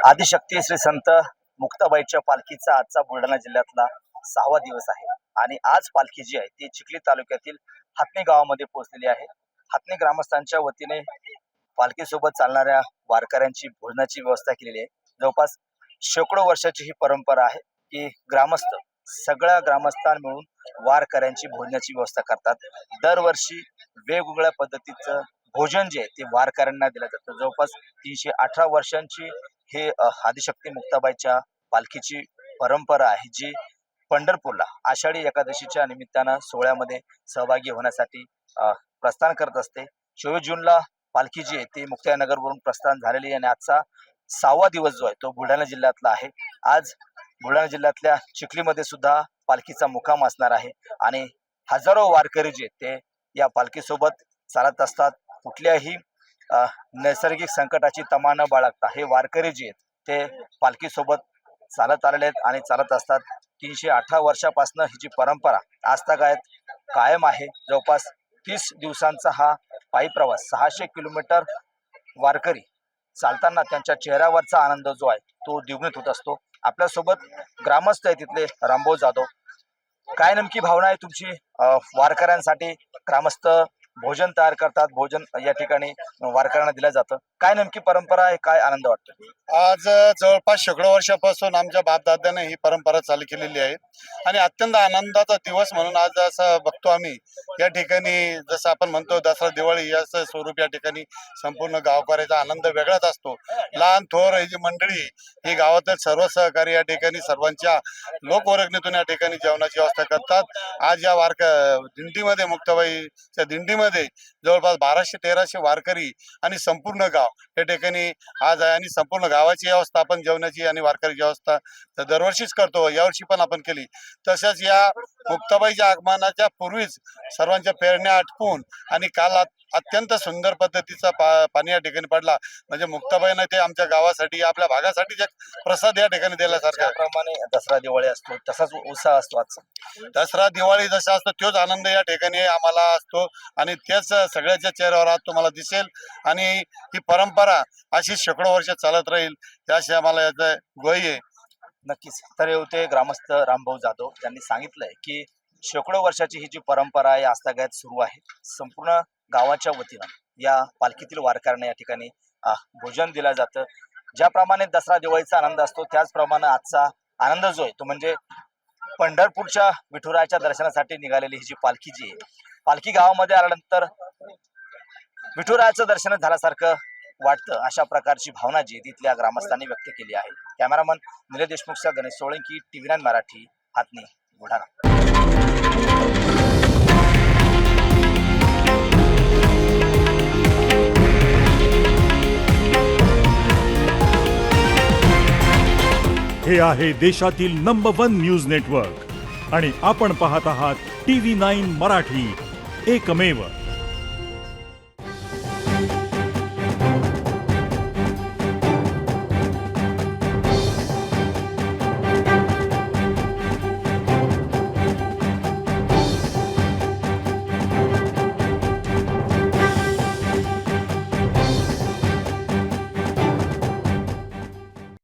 आदिशक्ती श्री संत मुक्ताबाईच्या पालखीचा आजचा बुलढाणा जिल्ह्यातला 6वा दिवस आहे आणि आज पालखी जी आहे ती चिखली तालुक्यातील हातणी गावामध्ये पोहोचलेली आहे। हातणी ग्रामस्थांच्या वतीने पालखीसोबत चालणाऱ्या वारकऱ्यांची भोजनाची व्यवस्था केलेली आहे। जवळपास शेकडो वर्षाची ही परंपरा आहे की ग्रामस्थ सगळ्या ग्रामस्थांना मिळून वारकऱ्यांची भोजनाची व्यवस्था करतात। दरवर्षी वेगवेगळ्या पद्धतीचं भोजन जे ते वारकऱ्यांना दिलं जातं। जवळपास 318 वर्षांची हे आदिशक्ती मुक्ताबाईच्या पालखीची परंपरा आहे, जी पंढरपूरला आषाढी एकादशीच्या निमित्तानं सोहळ्यामध्ये सहभागी होण्यासाठी प्रस्थान करत असते। 24 जूनला पालखी जी आहे ती मुक्ताईनगरवरून प्रस्थान झालेली आहे आणि आजचा 6वा दिवस जो आहे तो बुलढाणा जिल्ह्यातला आहे। आज बुलढाणा जिल्ह्यातल्या चिखलीमध्ये सुद्धा पालखीचा मुक्काम असणार आहे आणि हजारो वारकरी जे ते या पालखीसोबत चालत असतात। कुठल्याही नैसर्गिक संकटाची तमा न बाळगता हे वारकरी जे आहेत ते पालखीसोबत चालत आलेले आहेत आणि चालत असतात। 318 वर्षापासून ही जी परंपरा आजतागायत कायम आहे। जवळपास 30 दिवसांचा हा पायी प्रवास 600 किलोमीटर वारकरी चालताना त्यांच्या चेहऱ्यावरचा आनंद जो आहे तो द्विगुणित होत असतो। आपल्यासोबत ग्रामस्थ आहे तिथले रामभाऊ जाधव, काय नेमकी भावना आहे तुमची? वारकऱ्यांसाठी ग्रामस्थ भोजन तयार करतात, भोजन या ठिकाणी वारकऱ्यांना दिलं जातं, काय नेमकी परंपरा आहे, काय आनंद वाटतो? आज जवळपास शेकडो वर्षापासून आमच्या बापदाद्याने ही परंपरा चालू केलेली आहे आणि अत्यंत आनंदाचा दिवस म्हणून आज असं बघतो आम्ही या ठिकाणी। जसं आपण म्हणतो दसरा दिवाळी या स्वरूप या ठिकाणी संपूर्ण गावकऱ्याचा आनंद वेगळाच असतो। लहान थोर ही जी मंडळी ही गावातील सर्व सहकारी या ठिकाणी सर्वांच्या लोकवर्गणीतून या ठिकाणी जेवणाची व्यवस्था करतात। आज या दिंडीमध्ये मुक्ताबाईच्या दिंडीमध्ये जवळपास 1200-1300 वारकरी आणि संपूर्ण गाव या ठिकाणी आज आहे आणि संपूर्ण गावाची व्यवस्था आपण जेवणाची आणि वारकरीची व्यवस्था तर दरवर्षीच करतो, यावर्षी पण आपण केली। तसेच या मुक्ताबाईच्या आगमनाच्या पूर्वीच सर्वांच्या पेरण्या आटपून आणि काल अत्यंत सुंदर पद्धतीचा पाणी या ठिकाणी पडला। म्हणजे मुक्ताबाईनं ते आमच्या गावासाठी आपल्या भागासाठी एक प्रसाद या ठिकाणी दिल्यासारखा। त्याप्रमाणे दसरा दिवाळी असतो तसाच उत्साह असतो आजचा। दसरा दिवाळी जसा असतो तोच आनंद या ठिकाणी आम्हाला असतो आणि तेच सगळ्याच्या चेहऱ्यावर आज तुम्हाला दिसेल आणि ही परंपरा अशी शेकडो वर्ष चालत राहील त्याशी आम्हाला याचं ग्वाही आहे। नक्कीच। तर होते ग्रामस्थ रामभाऊ जाधव, त्यांनी सांगितलंय की शेकडो वर्षाची ही जी परंपरा आहे आजतागायत सुरू आहे। संपूर्ण गावाच्या वतीनं या पालखीतील वारकऱ्यांना या ठिकाणी भोजन दिलं जातं। ज्याप्रमाणे दसरा दिवाळीचा आनंद असतो त्याचप्रमाणे आजचा आनंद जो आहे तो म्हणजे पंढरपूरच्या विठुरायाच्या दर्शनासाठी निघालेली ही जी पालखी जी आहे, पालखी गावामध्ये आल्यानंतर विठुरायाचं दर्शन झाल्यासारखं वाटतं, अशा प्रकारची भावना जी तिथल्या ग्रामस्थांनी व्यक्त केली आहे। कॅमेरामन निलेश देशमुखचा गणेश सोळंकी, TV9 मराठी, हातणी, बुलढाणा। हे आहे देशातील नंबर 1 न्यूज नेटवर्क आणि आपण पाहत आहात TV9 मराठी, एकमेव।